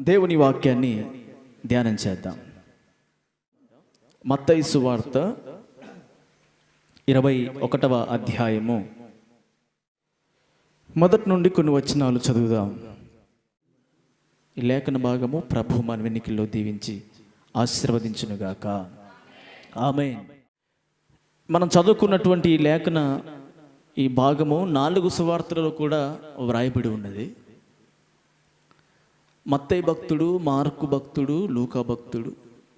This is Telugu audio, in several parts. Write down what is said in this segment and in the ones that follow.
దేవుని వాక్యాన్ని ధ్యానం చేద్దాం. మత్తయి సువార్త 21వ అధ్యాయము మొదటి నుండి కొన్ని వచనాలు చదువుదాం. ఈ లేఖన భాగము ప్రభు మన వెన్నికల్లో దీవించి ఆశీర్వదించునుగాక. ఆమేన్. మనం చదువుకున్నటువంటి ఈ లేఖన ఈ భాగము 4 సువార్తలలో కూడా వ్రాయబడి ఉన్నది. మత్తయి భక్తుడు, మార్కు భక్తుడు, లూకా భక్తుడు,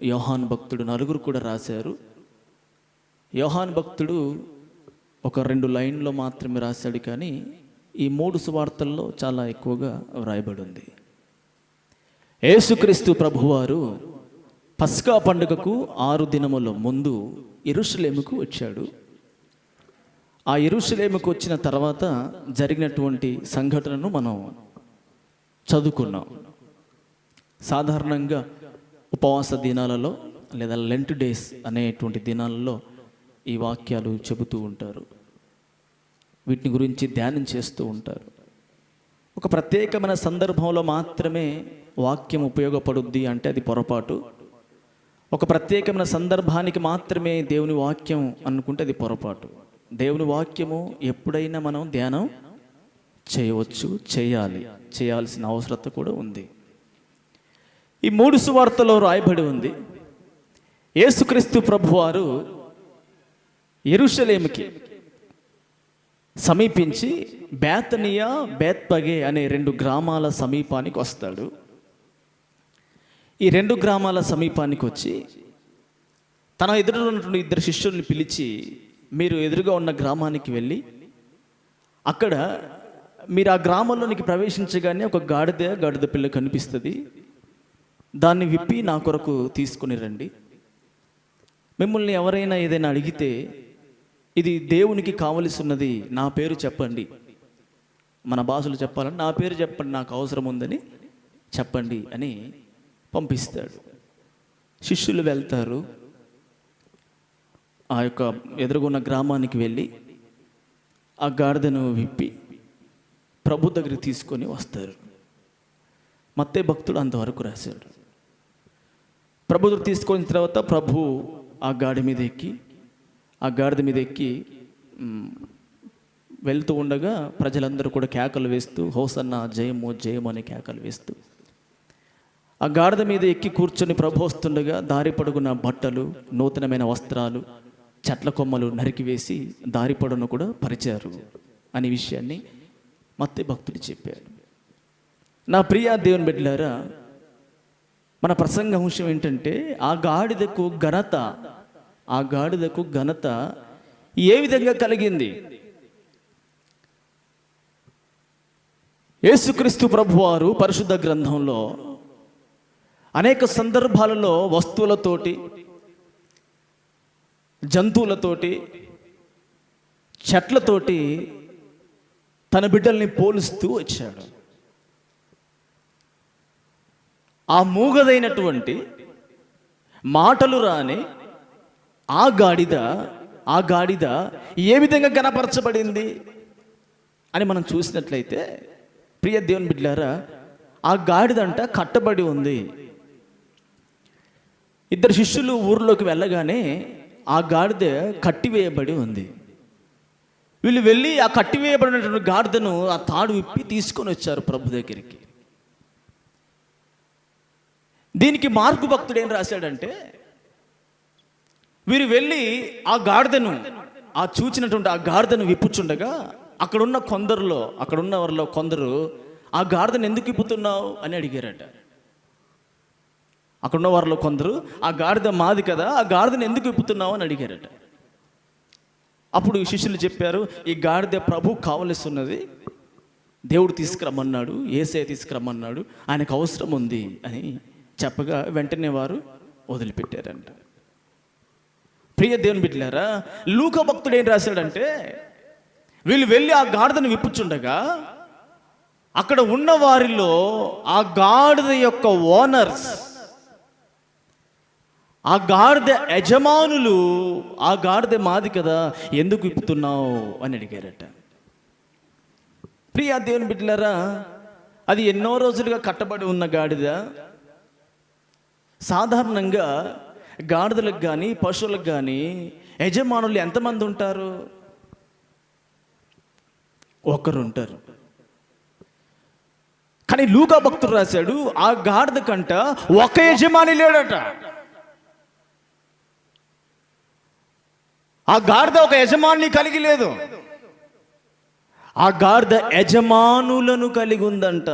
యోహాను భక్తుడు నలుగురు కూడా రాశారు. యోహాను భక్తుడు ఒక 2 లైన్లో మాత్రమే రాశాడు, కానీ ఈ 3 సువార్తల్లో చాలా ఎక్కువగా వ్రాయబడి ఉంది. యేసుక్రీస్తు ప్రభువారు పస్కా పండుగకు 6 దినముల ముందు యెరూషలేముకు వచ్చాడు. ఆ యెరూషలేముకు వచ్చిన తర్వాత జరిగినటువంటి సంఘటనను మనం చదువుకున్నాం. సాధారణంగా ఉపవాస దినాలలో లేదా లెంట్ డేస్ అనేటువంటి దినాలలో ఈ వాక్యాలు చెబుతూ ఉంటారు, వీటిని గురించి ధ్యానం చేస్తూ ఉంటారు. ఒక ప్రత్యేకమైన సందర్భంలో మాత్రమే వాక్యం ఉపయోగపడుద్ది అంటే అది పొరపాటు. ఒక ప్రత్యేకమైన సందర్భానికి మాత్రమే దేవుని వాక్యం అనుకుంటే అది పొరపాటు. దేవుని వాక్యము ఎప్పుడైనా మనం ధ్యానం చేయవచ్చు, చేయాల్సిన అవసరత కూడా ఉంది. ఈ 3 సువార్తలో రాయబడి ఉంది, యేసుక్రీస్తు ప్రభువారు యెరూషలేముకి సమీపించి బేతనియా, బేత్పగే అనే 2 గ్రామాల సమీపానికి వస్తాడు. ఈ 2 గ్రామాల సమీపానికి వచ్చి తన ఎదురు ఉన్నటువంటి 2 శిష్యుల్ని పిలిచి, మీరు ఎదురుగా ఉన్న గ్రామానికి వెళ్ళి అక్కడ మీరు ఆ గ్రామంలోనికి ప్రవేశించగానే ఒక గాడిద పిల్ల కనిపిస్తుంది, దాన్ని విప్పి నా కొరకు తీసుకుని రండి. మిమ్మల్ని ఎవరైనా ఏదైనా అడిగితే ఇది దేవునికి కావలసి ఉన్నది, నా పేరు చెప్పండి. మన భాషలు చెప్పాలని నా పేరు చెప్పండి, నాకు అవసరం ఉందని చెప్పండి అని పంపిస్తాడు. శిష్యులు వెళ్తారు, ఆ యొక్క ఎదురుగున్న గ్రామానికి వెళ్ళి ఆ గాడిదను విప్పి ప్రభు దగ్గరికి తీసుకొని వస్తారు. మత్తయి భక్తుడు అంతవరకు రాశాడు. ప్రభు దగ్గర తీసుకొని తర్వాత ప్రభు ఆ గాడిద మీద ఎక్కి వెళ్తూ ఉండగా ప్రజలందరూ కూడా కేకలు వేస్తూ, హోసన్న జయము జయము అనే కేకలు వేస్తూ ఆ గాడిద మీద ఎక్కి కూర్చొని ప్రభు వస్తుండగా దారి పొడుగున బట్టలు, నూతనమైన వస్త్రాలు, చెట్ల కొమ్మలు నరికివేసి దారి పొడవును కూడా పరిచారు అనే విషయాన్ని మత్తయి భక్తుడు చెప్పాడు. నా ప్రియ దేవుని బిడ్డలారా, మన ప్రసంగ అంశం ఏంటంటే ఆ గాడిదకు ఘనత ఏ విధంగా కలిగింది. యేసుక్రీస్తు ప్రభువారు పరిశుద్ధ గ్రంథంలో అనేక సందర్భాలలో వస్తువులతోటి, జంతువులతోటి, చెట్లతోటి తన బిడ్డల్ని పోలుస్తూ వచ్చాడు. ఆ మూగదైనటువంటి, మాటలు రాని ఆ గాడిద ఏ విధంగా కనపరచబడింది అని మనం చూసినట్లయితే, ప్రియ దేవుని బిడ్డలారా, ఆ గాడిదంట కట్టబడి ఉంది. 2 శిష్యులు ఊరిలోకి వెళ్ళగానే ఆ గాడిద కట్టివేయబడి ఉంది. వీళ్ళు వెళ్ళి ఆ కట్టివేయబడినటువంటి గాడిదను ఆ తాడు విప్పి తీసుకొని వచ్చారు ప్రభు దగ్గరికి. దీనికి మార్కు భక్తుడు ఏం రాశాడంటే, వీరు వెళ్ళి ఆ చూచినటువంటి ఆ గాడిదను విప్పుచుండగా అక్కడున్న వారిలో కొందరు ఆ గాడిదను ఎందుకు విప్పుతున్నావు అని అడిగారట. అక్కడున్న వారిలో కొందరు ఆ గాడిద మాది కదా, ఆ గాడిదను ఎందుకు విప్పుతున్నావు అని అడిగారట. అప్పుడు శిష్యులు చెప్పారు, ఈ గాడిద ప్రభు కావలసి ఉన్నది, దేవుడు తీసుకురమ్మన్నాడు, యేసయ్య తీసుకురమ్మన్నాడు, ఆయనకు అవసరం ఉంది అని చెప్పగా వెంటనే వారు వదిలిపెట్టారంట. ప్రియ దేవుని బిడ్డలారా, లూకా భక్తుడు ఏం రాశాడంటే, వీళ్ళు వెళ్ళి ఆ గాడిదను విప్పుచుండగా అక్కడ ఉన్న వారిలో ఆ గాడిద యొక్క ఓనర్స్, ఆ గాడిద యజమానులు ఆ గాడిద మాది కదా ఎందుకు విప్పుతున్నావు అని అడిగారట. ప్రియ దేవుని బిడ్డలారా, అది ఎన్నో రోజులుగా కట్టబడి ఉన్న గాడిద. సాధారణంగా గాడిదలకు కానీ పశువులకు కానీ యజమానులు ఎంతమంది ఉంటారు? ఒకరు ఉంటారు. కానీ లూకా భక్తుడు రాశాడు, ఆ గాడిద కంట ఒక యజమాని లేడట. ఆ గాడిద ఒక యజమాని కలిగి లేదు. ఆ గాడిద యజమానులను కలిగి ఉందంట.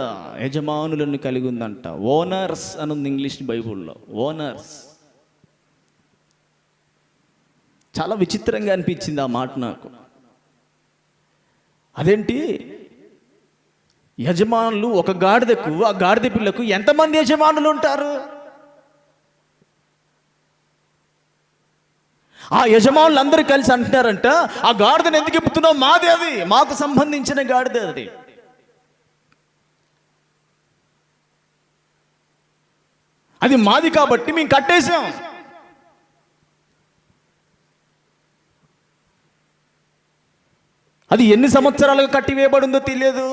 యజమానులను కలిగి ఉందంట. ఓనర్స్ అని ఉంది ఇంగ్లీష్ బైబుల్లో. ఓనర్స్. చాలా విచిత్రంగా అనిపించింది ఆ మాట నాకు. అదేంటి, యజమానులు ఒక గాడిదకు, ఆ గాడిద పిల్లకు ఎంతమంది యజమానులు ఉంటారు? ఆ యజమానులు అందరూ కలిసి అంటున్నారంట, ఆ గాడిదను ఎందుకు ఇప్పుతున్నావు? మాది, అది మాకు సంబంధించిన గాడిద. అది మాది కాబట్టి మేము కట్టేశాం. అది ఎన్ని సంవత్సరాలుగా కట్టివేయబడిందో తెలియదు,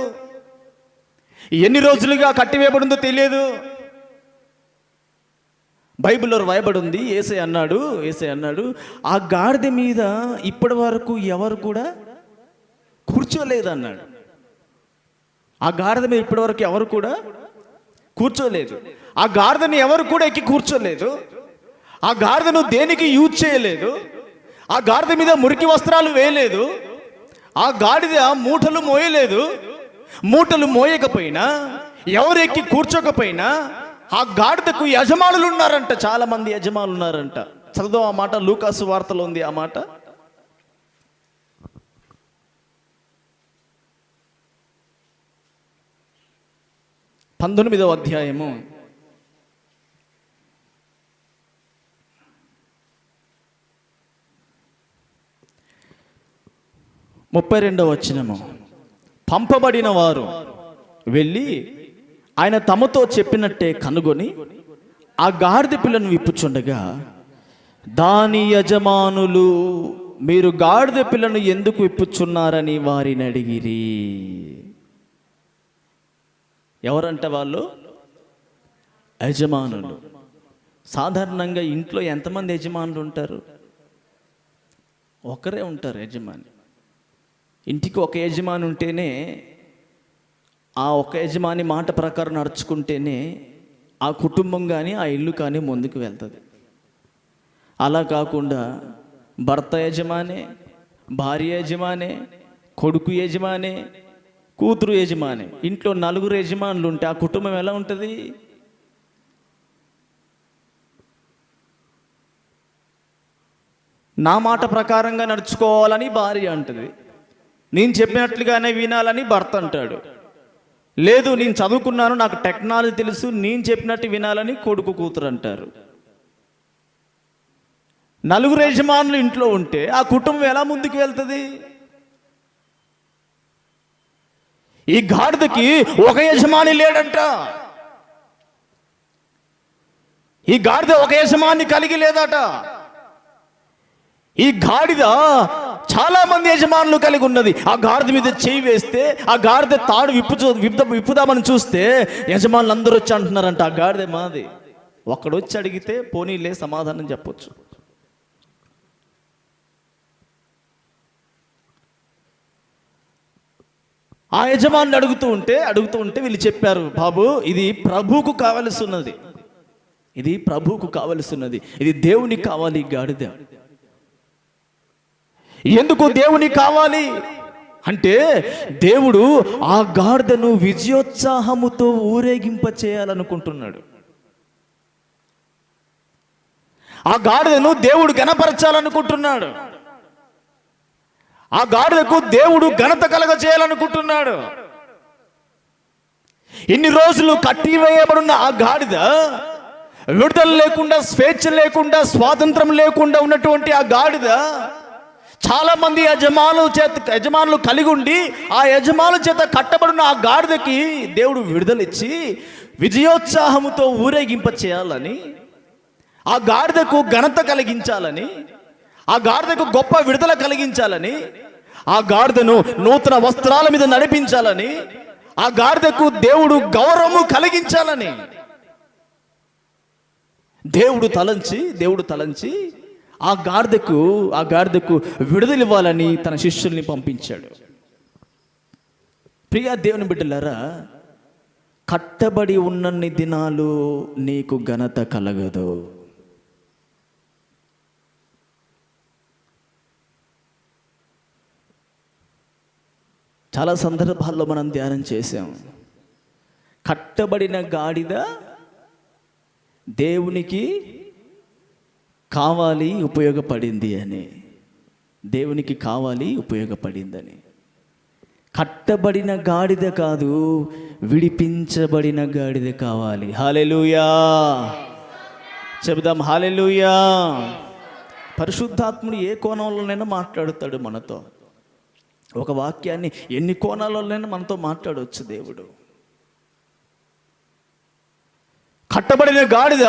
ఎన్ని రోజులుగా కట్టివేయబడిందో తెలియదు. బైబిల్లో రాయబడి ఉంది, యేసయ్య అన్నాడు ఆ గాడిద మీద ఇప్పటి వరకు ఎవరు కూడా కూర్చోలేదు అన్నాడు. ఆ గాడిద మీద ఇప్పటి వరకు ఎవరు కూడా కూర్చోలేదు. ఆ గాడిదని ఎవరు కూడా ఎక్కి కూర్చోలేదు. ఆ గాడిదను దేనికి యూజ్ చేయలేదు. ఆ గాడిద మీద మురికి వస్త్రాలు వేయలేదు. ఆ గాడిద మూటలు మోయలేదు. మూటలు మోయకపోయినా, ఎవరు ఎక్కి కూర్చోకపోయినా ఆ గాడిదకు యజమానులు ఉన్నారంట. చాలా మంది యజమానులు ఉన్నారంట. చదువు ఆ మాట, లూకాసు వార్తలో ఉంది ఆ మాట. పంతొమ్మిదవ అధ్యాయము 32వ వచనము. పంపబడిన వారు వెళ్ళి ఆయన తమతో చెప్పినట్టే కనుగొని ఆ గాడిద పిల్లను విప్పుచుండగా దాని యజమానులు, మీరు గాడిద పిల్లను ఎందుకు విప్పుచున్నారని వారిని అడిగిరి. ఎవరంట వాళ్ళు? యజమానులు. సాధారణంగా ఇంట్లో ఎంతమంది యజమానులు ఉంటారు? ఒకరే ఉంటారు యజమాని. ఇంటికి ఒక యజమాని ఉంటేనే, ఆ ఒక యజమాని మాట ప్రకారం నడుచుకుంటేనే ఆ కుటుంబం కానీ ఆ ఇల్లు కానీ ముందుకు వెళ్తుంది. అలా కాకుండా భర్త యజమానే, భార్య యజమానే, కొడుకు యజమానే, కూతురు యజమానే, ఇంట్లో నలుగురు యజమానులు ఉంటే ఆ కుటుంబం ఎలా ఉంటుంది? నా మాట ప్రకారంగా నడుచుకోవాలని భార్య అంటుంది, నేను చెప్పినట్లుగానే వినాలని భర్త అంటాడు. లేదు, నేను చదువుకున్నాను, నాకు టెక్నాలజీ తెలుసు, నేను చెప్పినట్టు వినాలని కొడుకు కూతురు అంటారు. నలుగురు యజమానులు ఇంట్లో ఉంటే ఆ కుటుంబం ఎలా ముందుకు వెళ్తుంది? ఈ గాడిదకి ఒక యజమాని లేడంట. ఈ గాడిద ఒక యజమాని కలిగి లేదట. ఈ గాడిద చాలా మంది యజమానులు కలిగి ఉన్నది. ఆ గాడిద మీద చేయి వేస్తే, ఆ గాడిద తాడు విప్పుదామని చూస్తే యజమానులు అందరూ వచ్చి అంటున్నారంట, ఆ గాడిద మాది. ఒక్కడు వచ్చి అడిగితే పోనీలే సమాధానం చెప్పొచ్చు. ఆ యజమానులు అడుగుతూ ఉంటే వీళ్ళు చెప్పారు, బాబు ఇది ప్రభువుకు కావలసి ఉన్నది, ఇది ప్రభువుకు కావలసి ఉన్నది, ఇది దేవునికి కావాలి. ఈ గాడిద ఎందుకు దేవునికి కావాలి అంటే, దేవుడు ఆ గాడిదను విజయోత్సాహముతో ఊరేగింప చేయాలనుకుంటున్నాడు. ఆ గాడిదను దేవుడు ఘనపరచాలనుకుంటున్నాడు. ఆ గాడిదకు దేవుడు ఘనత కలగ చేయాలనుకుంటున్నాడు. ఇన్ని రోజులు కట్టివేయబడిన ఆ గాడిద, విడుదల లేకుండా, స్వేచ్ఛ లేకుండా, స్వాతంత్రం లేకుండా ఉన్నటువంటి ఆ గాడిద చాలా మంది యజమానులు కలిగి ఉండి, ఆ యజమానుల చేత కట్టబడిన ఆ గాడిదకి దేవుడు విడుదలిచ్చి విజయోత్సాహముతో ఊరేగింప చేయాలని, ఆ గాడిదకు ఘనత కలిగించాలని, ఆ గాడిదకు గొప్ప విడుదల కలిగించాలని, ఆ గాడిదను నూతన వస్త్రాల మీద నడిపించాలని, ఆ గాడిదకు దేవుడు గౌరవము కలిగించాలని దేవుడు తలంచి ఆ గాడిదకు విడుదలివ్వాలని తన శిష్యుల్ని పంపించాడు. ప్రియా దేవుని బిడ్డలారా, కట్టబడి ఉన్నన్ని దినాలు నీకు ఘనత కలగదు. చాలా సందర్భాల్లో మనం ధ్యానం చేసాం. కట్టబడిన గాడిద దేవునికి కావాలి, ఉపయోగపడింది అని. దేవునికి కావాలి, ఉపయోగపడిందని. కట్టబడిన గాడిద కాదు, విడిపించబడిన గాడిద కావాలి. హల్లెలూయా చెబుదాం, హల్లెలూయా. పరిశుద్ధాత్ముడు ఏ కోణంలోనైనా మాట్లాడుతాడు మనతో. ఒక వాక్యాన్ని ఎన్ని కోణాలలోనైనా మనతో మాట్లాడవచ్చు దేవుడు. కట్టబడిన గాడిద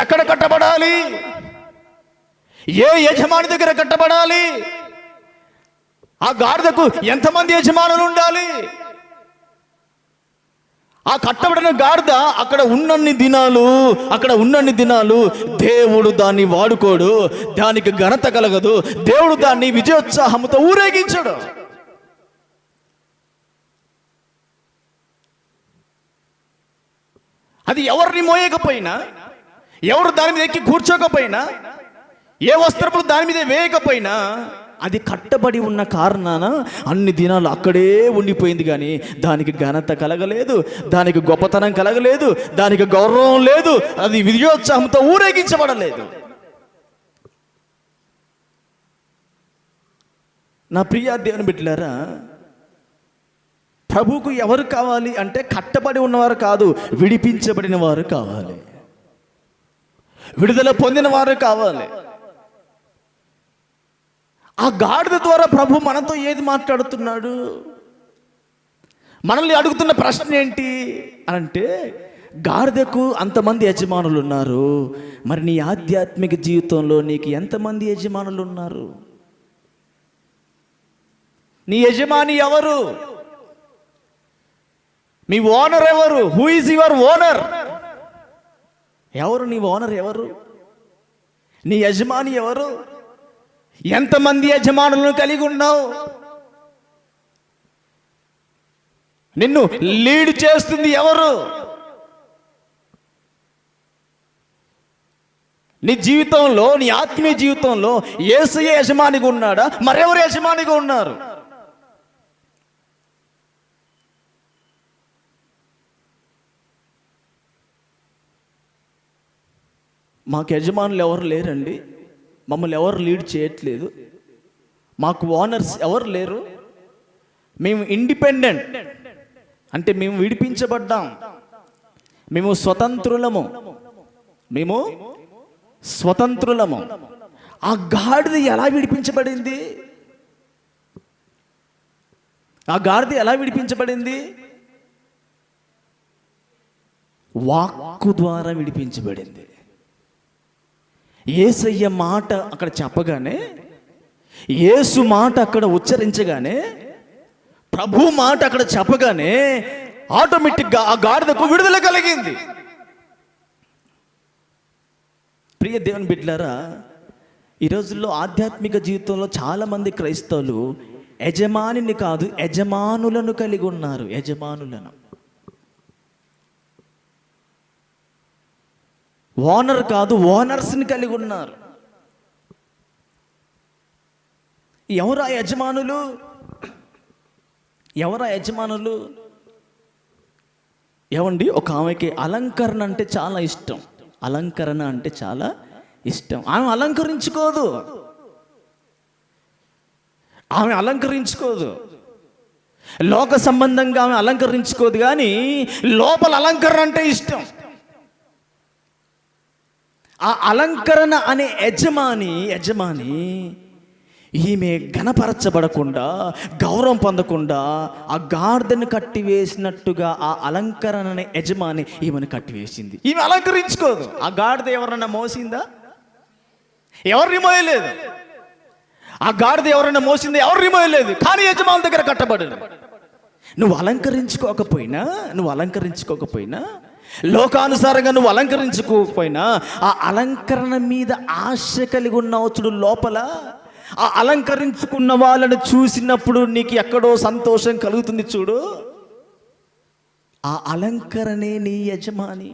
ఎక్కడ కట్టబడాలి? ఏ యజమాని దగ్గర కట్టబడాలి? ఆ గాడిదకు ఎంతమంది యజమానులు ఉండాలి? ఆ కట్టబడిన గాడిద అక్కడ ఉన్నన్ని దినాలు దేవుడు దాన్ని వాడుకోడు, దానికి ఘనత కలగదు, దేవుడు దాన్ని విజయోత్సాహంతో ఊరేగించడు. అది ఎవరిని మోయకపోయినా, ఎవరు దాని మీద ఎక్కి కూర్చోకపోయినా, ఏ వస్త్రములు దాని మీద వేయకపోయినా, అది కట్టబడి ఉన్న కారణాన అన్ని దినాలు అక్కడే ఉండిపోయింది. కానీ దానికి ఘనత కలగలేదు, దానికి గొప్పతనం కలగలేదు, దానికి గౌరవం లేదు, అది విజయోత్సాహంతో ఊరేగించబడలేదు. నా ప్రియ దేవుని బిడ్డలారా, ప్రభువుకు ఎవరు కావాలి అంటే కట్టబడి ఉన్నవారు కాదు, విడిపించబడిన వారు కావాలి, విడుదల పొందిన వారు కావాలి. ఆ గాడిద ద్వారా ప్రభు మనతో ఏది మాట్లాడుతున్నాడు? మనల్ని అడుగుతున్న ప్రశ్న ఏంటి అంటే, గాడిదకు అంతమంది యజమానులు ఉన్నారు, మరి నీ ఆధ్యాత్మిక జీవితంలో నీకు ఎంతమంది యజమానులు ఉన్నారు? నీ యజమాని ఎవరు? మీ ఓనర్ ఎవరు? Who is your owner? ఎవరు నీ ఓనర్? ఎవరు నీ యజమాని? ఎవరు? ఎంతమంది యజమానులను కలిగి ఉన్నావు? నిన్ను లీడ్ చేస్తుంది ఎవరు? నీ జీవితంలో, నీ ఆత్మీయ జీవితంలో యేసయ్య యజమానిగా ఉన్నాడా? మరెవరు యజమానిగా ఉన్నారు? మాకు యజమానులు ఎవరు లేరండి, మమ్మల్ని ఎవరు లీడ్ చేయట్లేదు, మాకు ఓనర్స్ ఎవరు లేరు, మేము ఇండిపెండెంట్, అంటే మేము విడిపించబడ్డాం, మేము స్వతంత్రులము. ఆ గాడిద ఎలా విడిపించబడింది? వాక్కు ద్వారా విడిపించబడింది. యేసయ్య మాట అక్కడ చెప్పగానే, యేసు మాట అక్కడ ఉచ్చరించగానే, ప్రభు మాట అక్కడ చెప్పగానే ఆటోమేటిక్గా ఆ గాడిదకు విడుదల కలిగింది. ప్రియ దేవుని బిడ్డలారా, ఈ రోజుల్లో ఆధ్యాత్మిక జీవితంలో చాలామంది క్రైస్తవులు యజమానిని కాదు, యజమానులను కలిగి ఉన్నారు. యజమానులను, ఓనర్ కాదు, ఓనర్స్ని కలిగి ఉన్నారు. ఎవరా యజమానులు? ఏమండి, ఒక ఆమెకి అలంకరణ అంటే చాలా ఇష్టం. ఆమె అలంకరించుకోదు. లోక సంబంధంగా ఆమె అలంకరించుకోదు, కానీ లోపల అలంకరణ అంటే ఇష్టం. ఆ అలంకరణ అనే యజమాని ఈమె ఘనపరచబడకుండా, గౌరవం పొందకుండా ఆ గాడిదను కట్టివేసినట్టుగా ఆ అలంకరణ అనే యజమాని ఈమెను కట్టివేసింది. ఈమె అలంకరించుకోదు. ఆ గాడిద ఎవరన్నా మోసిందా? ఎవరిని మోయలేదు. ఆ గాడిద ఎవరైనా మోసింది? ఎవరిని మోయలేదు. కానీ యజమాని దగ్గర కట్టబడింది. నువ్వు అలంకరించుకోకపోయినా లోకానుసారంగా నువ్వు అలంకరించుకోకపోయినా ఆ అలంకరణ మీద ఆశ కలిగి ఉన్నావు చూడు. లోపల ఆ అలంకరించుకున్న వాళ్ళని చూసినప్పుడు నీకు ఎక్కడో సంతోషం కలుగుతుంది చూడు. ఆ అలంకరణే నీ యజమాని.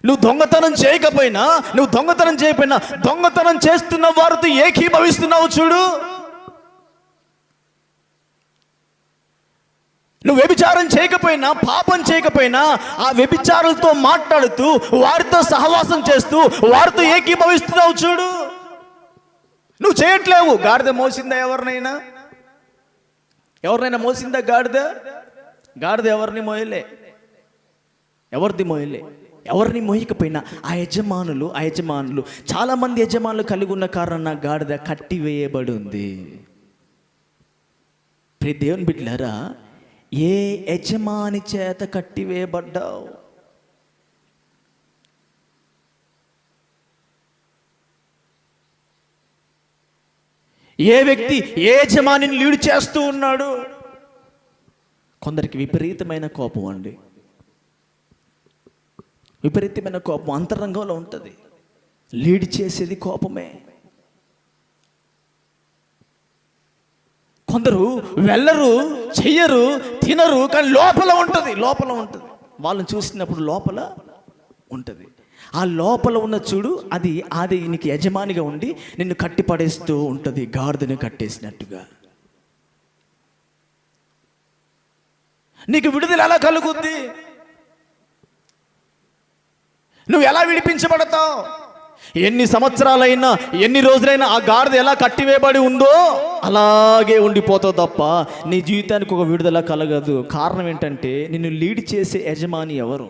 నువ్వు దొంగతనం చేయకపోయినా దొంగతనం చేస్తున్న వారితో ఏకీభవిస్తున్నావు చూడు. నువ్వు వ్యభిచారం చేయకపోయినా, పాపం చేయకపోయినా, ఆ వ్యభిచారులతో మాట్లాడుతూ, వారితో సహవాసం చేస్తూ, వారితో ఏకీభవిస్తున్నావు చూడు. నువ్వు చేయట్లేవు. గాడిద మోసిందా ఎవరినైనా మోసిందా? గాడిద ఎవరిని మోయలే. ఎవరిని మోయకపోయినా ఆ యజమానులు చాలా మంది యజమానులు కలిగి ఉన్న కారణం గాడిద కట్టివేయబడి ఉంది. ప్రియ దేవుని బిడ్డలారా, ఏ యజమాని చేత కట్టివేయబడ్డావు? ఏ వ్యక్తి ఏ యజమానిని లీడ్ చేస్తూ ఉన్నాడు? కొందరికి విపరీతమైన కోపం అండి. విపరీతమైన కోపం అంతరంగంలో ఉంటుంది. లీడ్ చేసేది కోపమే. కొందరు వెళ్ళరు, చెయ్యరు, తినరు, కానీ లోపల ఉంటుంది. వాళ్ళని చూసినప్పుడు లోపల ఉంటుంది. ఆ లోపల ఉన్న చూడు, అది నీకు యజమానిగా ఉండి నిన్ను కట్టిపడేస్తూ ఉంటుంది, గాడిదని కట్టేసినట్టుగా. నీకు విడుదల ఎలా కలుగుద్ది? నువ్వు ఎలా విడిపించబడతావు? ఎన్ని సంవత్సరాలైనా, ఎన్ని రోజులైనా ఆ గాడిద ఎలా కట్టివేయబడి ఉందో అలాగే ఉండిపోతావు తప్ప నీ జీవితానికి ఒక విడుదల కలగదు. కారణం ఏంటంటే, నిన్ను లీడ్ చేసే యజమాని ఎవరు?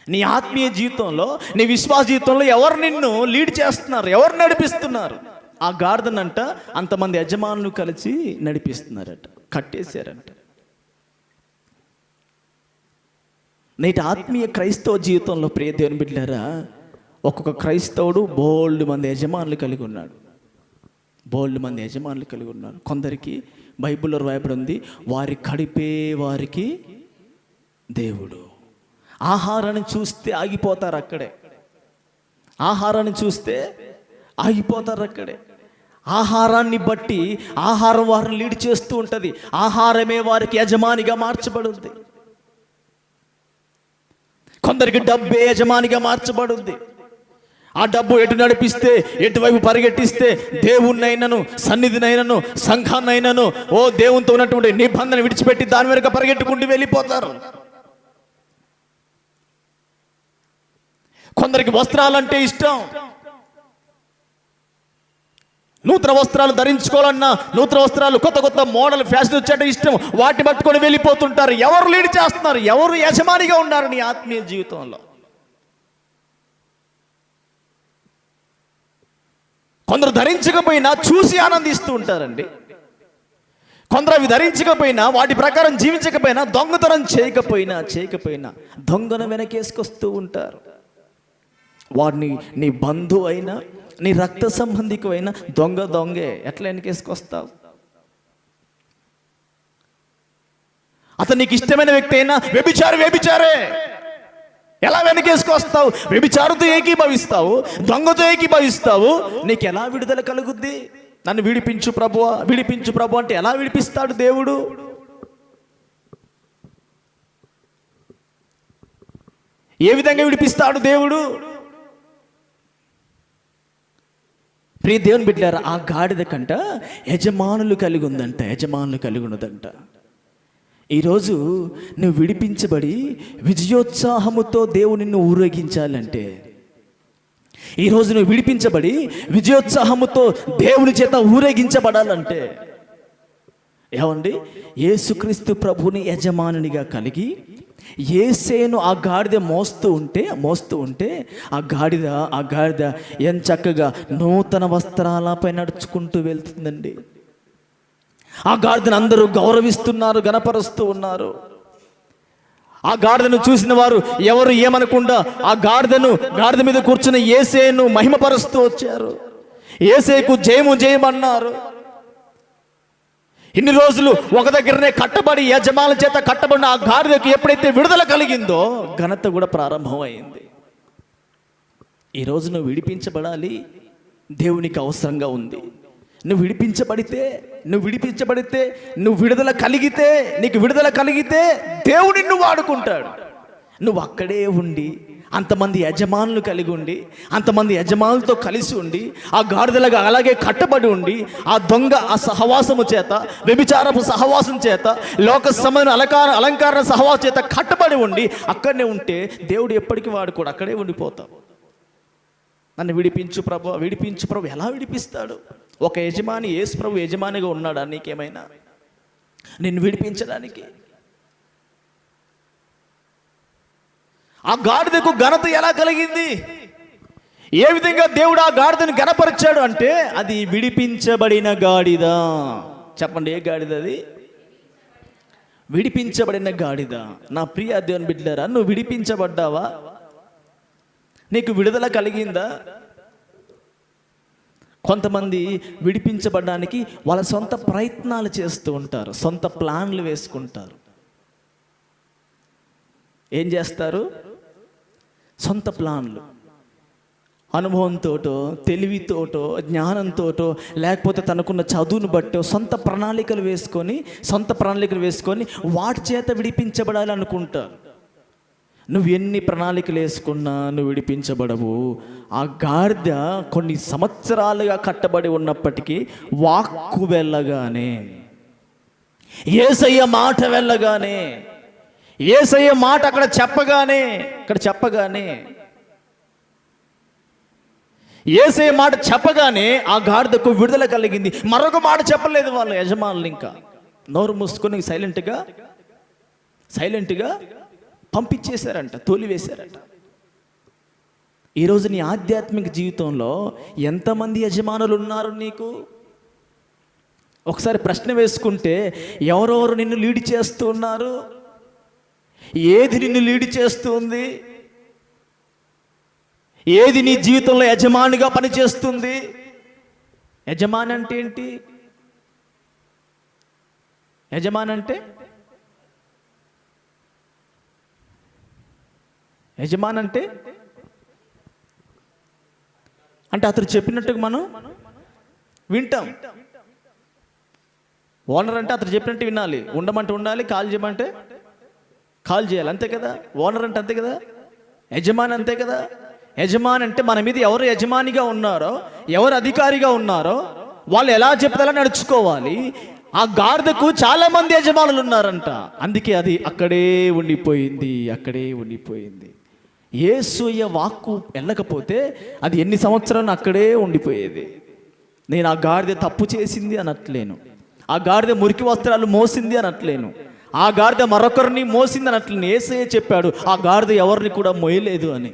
నీ ఆత్మీయ జీవితంలో, నీ విశ్వాస జీవితంలో ఎవరు నిన్ను లీడ్ చేస్తున్నారు? ఎవరు నడిపిస్తున్నారు? ఆ గాడిదనంట అంతమంది యజమానులు కలిసి నడిపిస్తున్నారట, కట్టేశారంట. నేటి ఆత్మీయ క్రైస్తవ జీవితంలో ప్రియ దేవుని బిడ్డలారా, ఒక్కొక్క క్రైస్తవుడు బోల్డ్ మంది యజమానులు కలిగి ఉన్నాడు. కొందరికి బైబిల్లో రాయబడి ఉంది, వారి కడిపే వారికి దేవుడు. ఆహారాన్ని చూస్తే ఆగిపోతారు అక్కడే. ఆహారాన్ని బట్టి ఆహారం వారిని లీడ్ చేస్తూ ఉంటుంది. ఆహారమే వారికి యజమానిగా మార్చబడింది. కొందరికి డబ్బే యజమానిగా మార్చబడింది. ఆ డబ్బు ఎటు నడిపిస్తే, ఎటువైపు పరిగెట్టిస్తే దేవుణ్ణైనను, సన్నిధినైనను, సంఘాన్నైనను, దేవునితో ఉన్నటువంటి నిబంధన విడిచిపెట్టి దాని వెనుక పరిగెట్టుకుంటూ వెళ్ళిపోతారు. కొందరికి వస్త్రాలంటే ఇష్టం. నూతన వస్త్రాలు ధరించుకోవాలన్నా, నూతన వస్త్రాలు, కొత్త మోడల్ ఫ్యాషన్ వచ్చేట ఇష్టం. వాటిని పట్టుకొని వెళ్ళిపోతుంటారు. ఎవరు లీడ్ చేస్తున్నారు? ఎవరు యజమానిగా ఉన్నారు నీ ఆత్మీయ జీవితంలో? కొందరు ధరించకపోయినా చూసి ఆనందిస్తూ ఉంటారండి. కొందరు అవి ధరించకపోయినా, వాటి ప్రకారం జీవించకపోయినా, దొంగతనం చేయకపోయినా దొంగను వెనకేసుకొస్తూ ఉంటారు. వాడిని నీ బంధువు అయినా, నీ రక్త సంబంధికమైన దొంగే. ఎట్లా వెనకేసుకొస్తావు? అతను నీకు ఇష్టమైన వ్యక్తి అయినా వ్యభిచారే. ఎలా వెనకేసుకొస్తావు? వ్యభిచారుతో ఏకీభవిస్తావు, దొంగతో ఏకీభవిస్తావు. నీకు ఎలా విడుదల కలుగుద్ది? నన్ను విడిపించు ప్రభు అంటే ఎలా విడిపిస్తాడు దేవుడు? ఏ విధంగా విడిపిస్తాడు దేవుడు? ప్రియ దేవుని బిడ్డలారా, ఆ గాడిద కంట యజమానులు కలిగి ఉన్నదంట. ఈరోజు నువ్వు విడిపించబడి విజయోత్సాహముతో దేవుని నిన్ను ఊరేగించాలంటే, ఈరోజు నువ్వు విడిపించబడి విజయోత్సాహముతో దేవుని చేత ఊరేగించబడాలంటే, ఏమండి, యేసుక్రీస్తు ప్రభుని యజమానునిగా కలిగి యేసేను ఆ గాడిద మోస్తూ ఉంటే ఆ గాడిద ఎంత చక్కగా నూతన వస్త్రాలపై నడుచుకుంటూ వెళ్తుందండి. ఆ గాడిదను అందరూ గౌరవిస్తున్నారు, గణపరుస్తూ ఉన్నారు. ఆ గాడిదను చూసిన వారు ఎవరు ఏమనకుండా ఆ గాడిద మీద కూర్చున్న యేసేను మహిమపరుస్తూ వచ్చారు. యేసేకు జయము జయమన్నారు. ఇన్ని రోజులు ఒక దగ్గరనే కట్టబడి యజమానుల చేత కట్టబడిన ఆ గాడిదకు ఎప్పుడైతే విడుదల కలిగిందో ఘనత కూడా ప్రారంభమైంది. ఈరోజు నువ్వు విడిపించబడాలి, దేవునికి అవసరంగా ఉంది. నువ్వు విడిపించబడితే నువ్వు విడుదల కలిగితే, నీకు విడుదల కలిగితే దేవుడు నిన్ను వాడుకుంటాడు. నువ్వు అక్కడే ఉండి అంతమంది యజమానులు కలిగి ఉండి అంతమంది యజమానులతో కలిసి ఉండి ఆ గాడిదలుగా అలాగే కట్టబడి ఉండి ఆ దొంగ ఆ సహవాసము చేత, వ్యభిచారపు సహవాసం చేత, లోక సంబంధ అలంకార సహవాసం చేత కట్టబడి ఉండి అక్కడనే ఉంటే దేవుడు ఎప్పటికీ వాడుకోడు, అక్కడే ఉండిపోతావు. నన్ను విడిపించు ప్రభు ఎలా విడిపిస్తాడు? ఒక యజమాని, యేసు ప్రభు యజమానిగా ఉన్నాడా నీకేమైనా నిన్ను విడిపించడానికి? ఆ గాడిదకు ఘనత ఎలా కలిగింది? ఏ విధంగా దేవుడు ఆ గాడిదను ఘనపరిచాడు అంటే అది విడిపించబడిన గాడిద. చెప్పండి, ఏ గాడిద అది? విడిపించబడిన గాడిద. నా ప్రియ దేవుని బిడ్డలారా, నువ్వు విడిపించబడ్డావా? నీకు విడుదల కలిగిందా? కొంతమంది విడిపించబడడానికి వాళ్ళ సొంత ప్రయత్నాలు చేస్తూ ఉంటారు, సొంత ప్లాన్లు వేసుకుంటారు. ఏం చేస్తారు? సొంత ప్లాన్లు, అనుభవంతోటో, తెలివితోటో, జ్ఞానంతోటో, లేకపోతే తనకున్న చదువును బట్టో సొంత ప్రణాళికలు వేసుకొని వాటి చేత విడిపించబడాలి అనుకుంటారు. నువ్వు ఎన్ని ప్రణాళికలు వేసుకున్నా నువ్వు విడిపించబడవు. ఆ గాడిద కొన్ని సంవత్సరాలుగా కట్టబడి ఉన్నప్పటికీ వాక్కు వెళ్ళగానే, యేసయ్య మాట వెళ్ళగానే, యేసయ్య మాట అక్కడ చెప్పగానే యేసయ్య మాట చెప్పగానే ఆ గాడిదకు విడుదల కలిగింది. మరొక మాట చెప్పలేదు వాళ్ళ యజమానులు. ఇంకా నోరు మూసుకొని సైలెంట్గా పంపించేశారంట, తోలివేశారంట. ఈరోజు నీ ఆధ్యాత్మిక జీవితంలో ఎంతమంది యజమానులు ఉన్నారు నీకు? ఒకసారి ప్రశ్న వేసుకుంటే ఎవరెవరు నిన్ను లీడ్ చేస్తూ ఉన్నారు? ఏది నిన్ను లీడ్ చేస్తుంది? ఏది నీ జీవితంలో యజమానిగా పనిచేస్తుంది? యజమాని అంటే ఏంటి? యజమాని అంటే అతను చెప్పినట్టుగా మనం వింటాం. ఓనర్ అంటే అతను చెప్పినట్టు వినాలి, ఉండమంటే ఉండాలి, కాల్ చేయమంటే కాల్ చేయాలి, అంతే కదా. ఓనర్ అంటే అంతే కదా, యజమాని అంతే కదా. యజమాని అంటే మన మీద ఎవరు యజమానిగా ఉన్నారో, ఎవరు అధికారిగా ఉన్నారో వాళ్ళు ఎలా చెప్తారో నడుచుకోవాలి. ఆ గాడిదకు చాలా మంది యజమానులు ఉన్నారంట, అందుకే అది అక్కడే ఉండిపోయింది. యేసయ్య వాక్కు వెళ్ళకపోతే అది ఎన్ని సంవత్సరాలు అక్కడే ఉండిపోయేది. నేను ఆ గాడిద తప్పు చేసింది అనట్లేను, ఆ గాడిద మురికి వస్త్రాలు మోసింది అనట్లేను, ఆ గాడిద మరొకరిని మోసింది అనట్లేను. యేసయ్య చెప్పాడు ఆ గాడిద ఎవరిని కూడా మోయలేదు అని.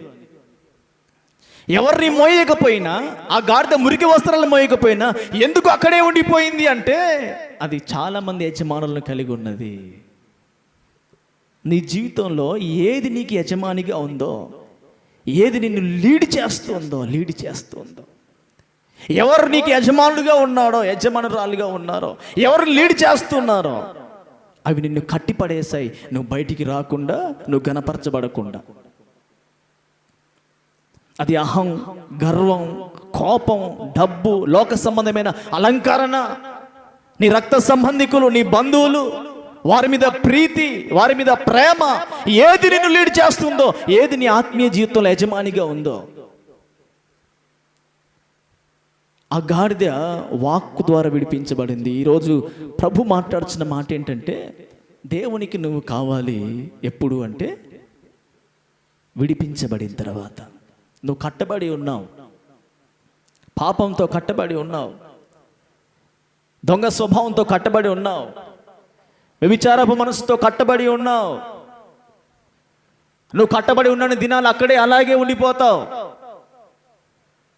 ఎవరిని మోయకపోయినా, ఆ గాడిద మురికి వస్త్రాలు మోయకపోయినా ఎందుకు అక్కడే ఉండిపోయింది అంటే అది చాలా మంది యజమానులను కలిగి ఉన్నది. నీ జీవితంలో ఏది నీకు యజమానిగా ఉందో, ఏది నిన్ను లీడ్ చేస్తుందో, ఎవరు నీకు యజమానులుగా ఉన్నాడో, యజమానురాలుగా ఉన్నారో, ఎవరు లీడ్ చేస్తున్నారో అవి నిన్ను కట్టిపడేసాయి. నువ్వు బయటికి రాకుండా, నువ్వు గణపరచబడకుండా. అది అహం, గర్వం, కోపం, డబ్బు, లోక సంబంధమైన అలంకరణ, నీ రక్త సంబంధికులు, నీ బంధువులు, వారి మీద ప్రీతి, వారి మీద ప్రేమ, ఏది నిన్ను లీడ్ చేస్తుందో, ఏది నీ ఆత్మీయ జీవితంలో యజమానిగా ఉందో, ఆ గాడిద వాక్కు ద్వారా విడిపించబడింది. ఈరోజు ప్రభు మాట్లాడుతున్న మాట ఏంటంటే, దేవునికి నువ్వు కావాలి ఎప్పుడు అంటే విడిపించబడిన తర్వాత. నువ్వు కట్టబడి ఉన్నావు, పాపంతో కట్టబడి ఉన్నావు, దొంగ స్వభావంతో కట్టబడి ఉన్నావు, వ్యభిచారపు మనసుతో కట్టబడి ఉన్నావు. నువ్వు కట్టబడి ఉన్న దినాలు అక్కడే అలాగే ఉండిపోతావు.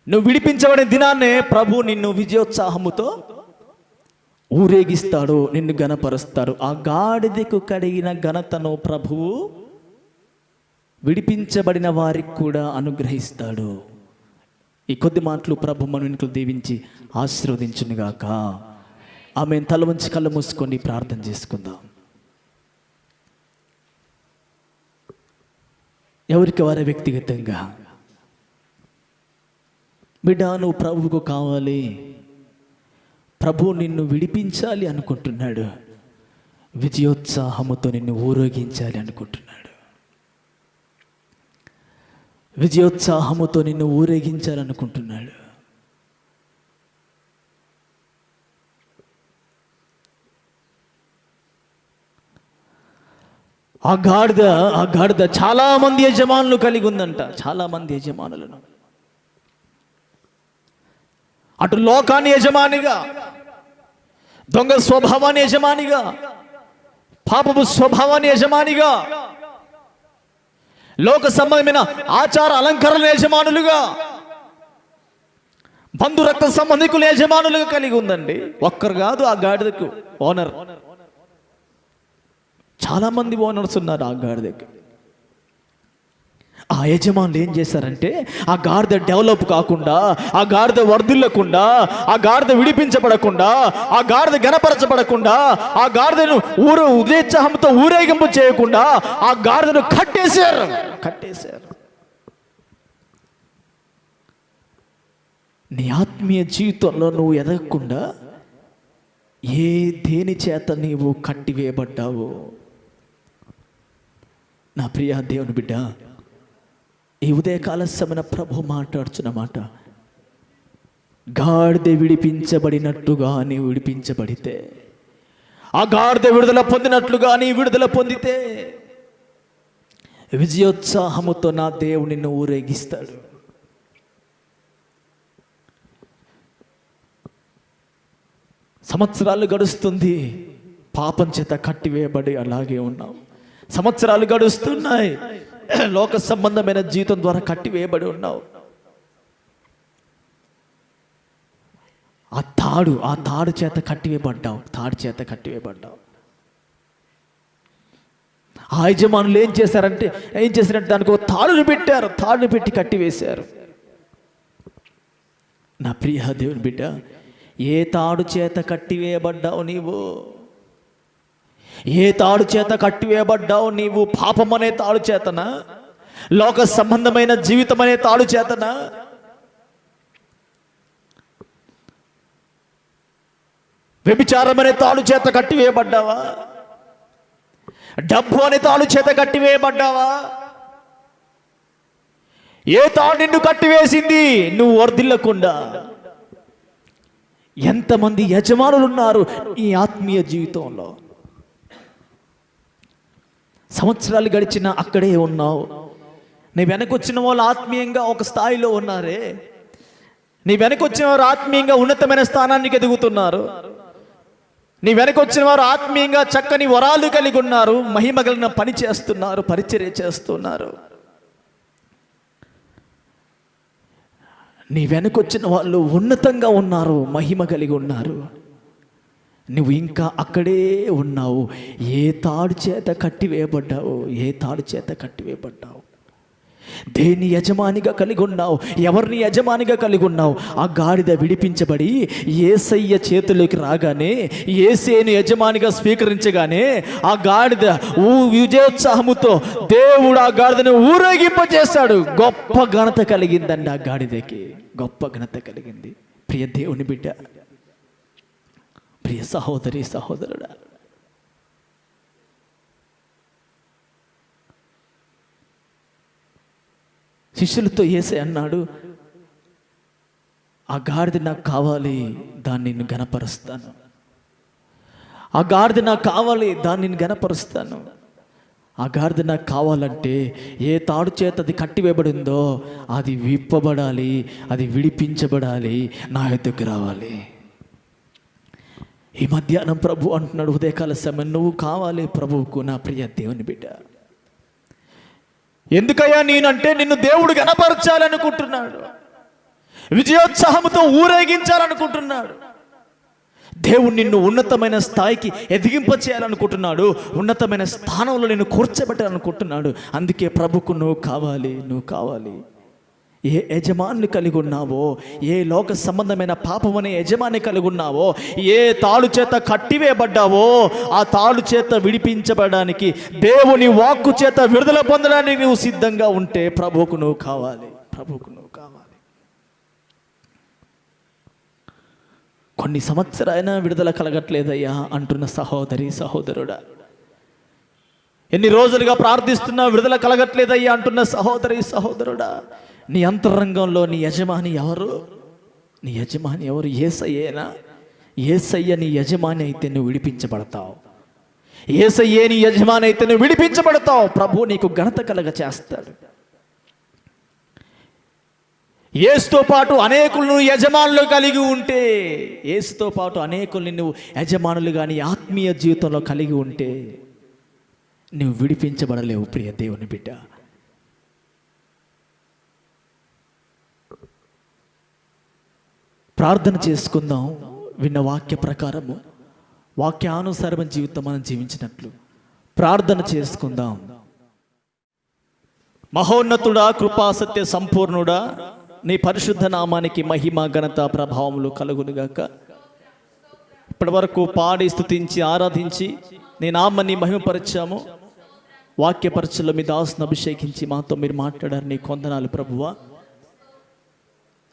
నువ్వు విడిపించబడిన దినాన్నే ప్రభు నిన్ను విజయోత్సాహముతో ఊరేగిస్తాడు, నిన్ను ఘనపరుస్తాడు. ఆ గాడిదకు కలిగిన ఘనతను ప్రభువు విడిపించబడిన వారికి కూడా అనుగ్రహిస్తాడు. ఈ కొద్ది మాటలు ప్రభు మన వెనుకలు దీవించి ఆశీర్వదించునుగాక. ఆమె తల వంచి కళ్ళు మూసుకొని ప్రార్థన చేసుకుందాం. ఎవరికి వారే వ్యక్తిగతంగా, బిడ్డ నువ్వు ప్రభువుకు కావాలి, ప్రభు నిన్ను విడిపించాలి అనుకుంటున్నాడు, విజయోత్సాహముతో నిన్ను ఊరేగించాలి అనుకుంటున్నాడు, విజయోత్సాహముతో నిన్ను ఊరేగించాలనుకుంటున్నాడు. ఆ గాడిద చాలా మంది యజమానులు కలిగి ఉందంట, చాలా మంది యజమానులను. అటు లోకాన్ని యజమానిగా, దొంగ స్వభావాన్ని యజమానిగా, పాపపు స్వభావాన్ని యజమానిగా, లోక సంబంధమైన ఆచార అలంకరణ యజమానులుగా, బంధు రక్త సంబంధికుల యజమానులుగా కలిగి ఉందండి. ఒక్కరు కాదు ఆ గాడిదకు ఓనర్, చాలా మంది ఓనర్స్ ఉన్నారు ఆ గాడిదకి. ఆ యజమానులు ఏం చేశారంటే ఆ గాడిద డెవలప్ కాకుండా, ఆ గాడిద వర్ధిల్లకుండా, ఆ గాడిద విడిపించబడకుండా, ఆ గాడిద గణపరచబడకుండా, ఆ గాడిదను ఉదయోత్సాహంతో ఊరేగింపు చేయకుండా ఆ గాడిదను కట్టేశారు. నీ ఆత్మీయ జీవితంలో నువ్వు ఎదగకుండా దేని చేత నీవు కట్టివేయబడ్డావు? నా ప్రియ దేవుని బిడ్డ, ఈ ఉదయకాల సమన ప్రభు మాట్లాడుచున్న మాట, గాడిద విడిపించబడినట్టుగా నీ విడిపించబడితే, ఆ గాడిద విడుదల పొందినట్లుగా నీ విడుదల పొందితే, విజయోత్సాహముతో నా దేవుడు నిన్ను ఊరేగిస్తాడు. సంవత్సరాలు గడుస్తుంది, పాపం చేత కట్టివేయబడి అలాగే ఉన్నాం. సంవత్సరాలు గడుస్తున్నాయి, లోక సంబంధమైన జీవితం ద్వారా కట్టివేయబడి ఉన్నావు. ఆ తాడు చేత కట్టివేయబడ్డావు. ఆ యజమానులు ఏం చేశారంటే దానికి ఒక తాడును పెట్టి కట్టివేశారు. నా ప్రియ దేవుని బిడ్డ, ఏ తాడు చేత కట్టివేయబడ్డావు నీవు? ఏ తాడు చేత కట్టివేయబడ్డావు నీవు? పాపం అనే తాడు చేతనా? లోక సంబంధమైన జీవితం అనే తాడు చేతనా? వ్యభిచారం అనే తాడు చేత కట్టివేయబడ్డావా? డబ్బు అనే తాడు చేత కట్టివేయబడ్డావా? ఏ తాడు నిన్ను కట్టివేసింది నువ్వు వర్ధిల్లకుండా? ఎంతమంది యజమానులు ఉన్నారు ఈ ఆత్మీయ జీవితంలో? సంవత్సరాలు గడిచినా అక్కడే ఉన్నావు. నీ వెనకొచ్చిన వాళ్ళు ఆత్మీయంగా ఒక స్థాయిలో ఉన్నారే, నీ వెనకొచ్చిన వారు ఆత్మీయంగా ఉన్నతమైన స్థానానికి ఎదుగుతున్నారు. నీ వెనకొచ్చిన వారు ఆత్మీయంగా చక్కని వరాలు కలిగి ఉన్నారు, మహిమ కలిగిన పని చేస్తున్నారు, పరిచర్య చేస్తున్నారు. నీ వెనకొచ్చిన వాళ్ళు ఉన్నతంగా ఉన్నారు, మహిమ కలిగి ఉన్నారు. నువ్వు ఇంకా అక్కడే ఉన్నావు. ఏ తాడు చేత కట్టివేయబడ్డావు? దేని యజమానిగా కలిగి ఉన్నావు? ఎవరిని యజమానిగా కలిగి ఉన్నావు? ఆ గాడిద విడిపించబడి యేసయ్య చేతుల్లోకి రాగానే, యేసేను యజమానిగా స్వీకరించగానే ఆ గాడిద విజయోత్సాహముతో దేవుడు ఆ గాడిదను ఊరేగింపజేశాడు. గొప్ప ఘనత కలిగిందండి ఆ గాడిదకి, గొప్ప ఘనత కలిగింది. ప్రియ దేవుని బిడ్డ, ప్రియ సహోదరి సహోదరుడా, శిష్యులతో యేసయ్య అన్నాడు, ఆ గాడిద నాకు కావాలి, దాన్ని నేను గణపరుస్తాను. ఆ గాడిద నాకు కావాలి, దాన్ని నేను గణపరుస్తాను. ఆ గాడిద నాకు కావాలంటే ఏ తాడు చేత అది కట్టివేయబడిందో అది విప్పబడాలి, అది విడిపించబడాలి, నా యొద్దకు రావాలి. ఈ మధ్యాహ్నం ప్రభు అంటున్నాడు, ఉదయకాల సమయం నువ్వు కావాలి ప్రభువుకు. నా ప్రియ దేవుని బిడ్డ, ఎందుకయ్యా నేనంటే నిన్ను దేవుడు గణపరచాలనుకుంటున్నాడు, విజయోత్సాహంతో ఊరేగించాలనుకుంటున్నాడు. దేవుడు నిన్ను ఉన్నతమైన స్థాయికి ఎదిగింప చేయాలనుకుంటున్నాడు, ఉన్నతమైన స్థానంలో నిన్ను కూర్చోబెట్టాలనుకుంటున్నాడు. అందుకే ప్రభుకు నువ్వు కావాలి. ఏ యజమాని కలిగి ఉన్నావో, ఏ లోక సంబంధమైన పాపం అనే యజమాని కలిగి ఉన్నావో, ఏ తాళు చేత కట్టివేయబడ్డావో ఆ తాళు చేత విడిపించబడడానికి, దేవుని వాక్కు చేత విడుదల పొందడానికి నువ్వు సిద్ధంగా ఉంటే ప్రభువుకు నువ్వు కావాలి, ప్రభువుకు నువ్వు కావాలి. కొన్ని సంవత్సరాలైనా విడుదల కలగట్లేదయ్యా అంటున్న సహోదరి సహోదరుడా, ఎన్ని రోజులుగా ప్రార్థిస్తున్నా విడుదల కలగట్లేదయ్యా అంటున్న సహోదరి సహోదరుడా, నీ అంతరంగంలో నీ యజమాని ఎవరు? నీ యజమాని ఎవరు? యేసయ్యేనా? యేసయ్య నీ యజమాని అయితే నువ్వు విడిపించబడతావు. యేసయ్యే నీ యజమాని అయితే నువ్వు విడిపించబడతావు. ప్రభువు నీకు ఘనత కలగ చేస్తాడు. యేసుతో పాటు అనేకులను యజమానులు కలిగి ఉంటే, యేసుతో పాటు అనేకుల్ని నువ్వు యజమానులు కానీ ఆత్మీయ జీవితంలో కలిగి ఉంటే నువ్వు విడిపించబడలేవు ప్రియ దేవుని బిడ్డ. ప్రార్థన చేసుకుందాం. విన్న వాక్య ప్రకారము, వాక్యానుసారమైన జీవితం మనం జీవించినట్లు ప్రార్థన చేసుకుందాం. మహోన్నతుడా, కృపా సత్య సంపూర్ణుడా, నీ పరిశుద్ధ నామానికి మహిమ ఘనత ప్రభావములు కలుగునుగాక. ఇప్పటి వరకు పాడి స్తుతించి ఆరాధించి నీ నామాన్ని మహిమపరిచాము. వాక్యపరచలో మీ దాసును అభిషేకించి మాతో మీరు మాట్లాడారు. నీ కొందనాలు ప్రభువా.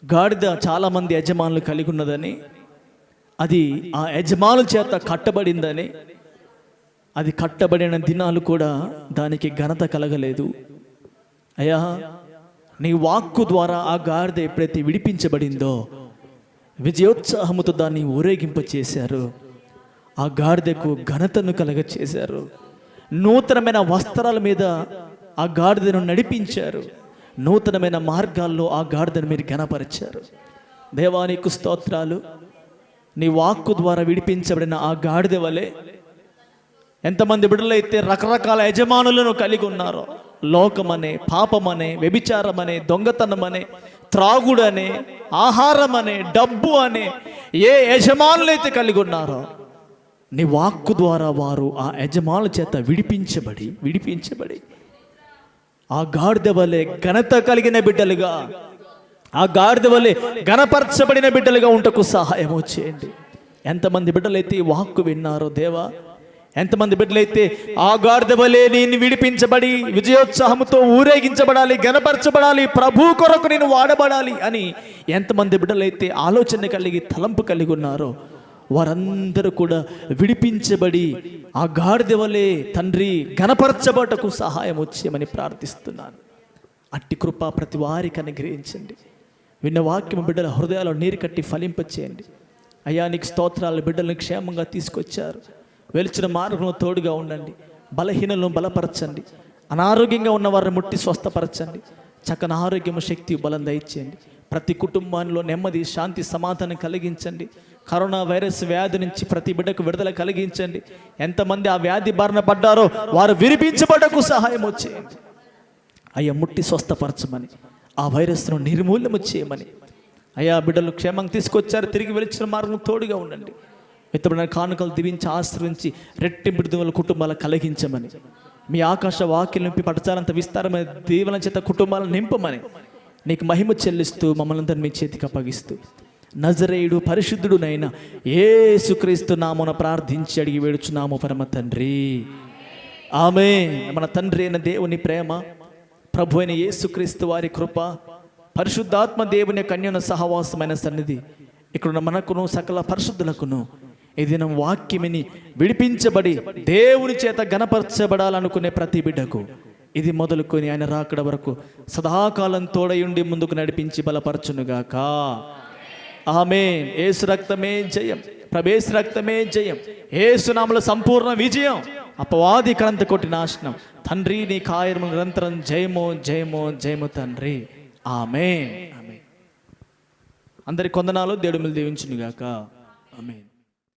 గాడిద చాలామంది యజమానులు కలిగి ఉన్నదని, అది ఆ యజమానుల చేత కట్టబడిందని, అది కట్టబడిన దినాలు కూడా దానికి ఘనత కలగలేదు. అయ్యా, నీ వాక్కు ద్వారా ఆ గాడిద ఎప్పుడైతే విడిపించబడిందో విజయోత్సాహముతో దాన్ని ఊరేగింప చేశారు. ఆ గాడిదకు ఘనతను కలగ చేశారు. నూతనమైన వస్త్రాల మీద ఆ గాడిదను నడిపించారు. నూతనమైన మార్గాల్లో ఆ గాడిదను మీరు ఘనపరిచారు. దేవానికి స్తోత్రాలు. నీ వాక్కు ద్వారా విడిపించబడిన ఆ గాడిద వలె ఎంతమంది బిడ్డలైతే రకరకాల యజమానులను కలిగి ఉన్నారో, లోకమనే, పాపమనే, వ్యభిచారమనే, దొంగతనమనే, త్రాగుడనే, ఆహారం అనే, డబ్బు అనే ఏ యజమానులైతే కలిగి ఉన్నారో నీ వాక్కు ద్వారా వారు ఆ యజమానుల చేత విడిపించబడి ఆ గాడిద వలె ఘనత కలిగిన బిడ్డలుగా, ఆ గాడిద వలె ఘనపరచబడిన బిడ్డలుగా ఉంటకు సహాయం చేయండి. ఎంతమంది బిడ్డలైతే ఈ వాక్కు విన్నారో దేవా, ఎంతమంది బిడ్డలైతే ఆ గాడిద వలె నేను విడిపించబడి విజయోత్సాహంతో ఊరేగించబడాలి, ఘనపరచబడాలి, ప్రభు కొరకు నేను వాడబడాలి అని ఎంతమంది బిడ్డలైతే ఆలోచన కలిగి తలంపు కలిగి ఉన్నారో వారందరూ కూడా విడిపించబడి ఆ గాడిద వలె తండ్రి ఘనపరచబడటకు సహాయం వచ్చేయమని ప్రార్థిస్తున్నాను. అట్టి కృప ప్రతి వారికి అనుగ్రహించండి. విన్న వాక్యం బిడ్డల హృదయాల్లో నీరు కట్టి ఫలింపచేయండి. అయ్యా, నీకు స్తోత్రాలు. బిడ్డలను క్షేమంగా తీసుకొచ్చారు. వెలిచిన మార్గంలో తోడుగా ఉండండి. బలహీనలను బలపరచండి. అనారోగ్యంగా ఉన్న వారిని ముట్టి స్వస్థపరచండి. చక్కని ఆరోగ్యము, శక్తి, బలం దయచేయండి. ప్రతి కుటుంబంలో నెమ్మది, శాంతి, సమాధానం కలిగించండి. కరోనా వైరస్ వ్యాధి నుంచి ప్రతి బిడ్డకు విడుదల కలిగించండి. ఎంతమంది ఆ వ్యాధి బారిన పడ్డారో వారు విరిపించబడకు సహాయం వచ్చేయండి. అయ్యా, ముట్టి స్వస్థపరచమని, ఆ వైరస్ను నిర్మూలన చేయమని అయ్యా బిడ్డలు క్షేమంగా తీసుకొచ్చారు. తిరిగి వెలిచిన మార్గం తోడుగా ఉండండి. ఎత్తబడిన కానుకలు దీవించి ఆశ్రయించి రెట్టింపు దిగుల కుటుంబాలను కలిగించమని, మీ ఆకాశ వాక్యం నింపి పడచాలంత విస్తారమైన దీవెన చేత కుటుంబాలను నింపమని నీకు మహిమ చెల్లిస్తూ మమ్మల్ని అందరినీ మీ చేతికి అప్పగిస్తూ నజరేయుడు పరిశుద్ధుడునైన యేసుక్రీస్తు నామమున ప్రార్థించి అడిగి వేడుచున్నాము పరమ తండ్రి. ఆమేన్. మన తండ్రి అయిన దేవుని ప్రేమ, ప్రభు అయిన యేసుక్రీస్తు వారి కృప, పరిశుద్ధాత్మ దేవుని కన్యన సహవాసమైన సన్నిధి ఇక్కడున్న మనకును సకల పరిశుద్ధులకును ఈ దినం వాక్యమిని విడిపించబడి దేవుని చేత ఘనపరచబడాలనుకునే ప్రతి బిడ్డకు ఇది మొదలుకొని ఆయన రాకడ వరకు సదాకాలం తోడయుండి ముందుకు నడిపించి బలపరచునుగాక. ఆమేన్. యేసు రక్తమే జయం, ప్రభేసు రక్తమే జయం, యేసు నామములో సంపూర్ణ విజయం, అపవాది క్రాంతి కొట్టి నాశనం. తండ్రి నీ కార్యము నిరంతరం జయమో జయమో జయము తండ్రి. ఆమేన్. ఆమేన్. అందరి కొందనాలు దేవుడు మిమ్మల్ని దీవించునుగాక. ఆమేన్.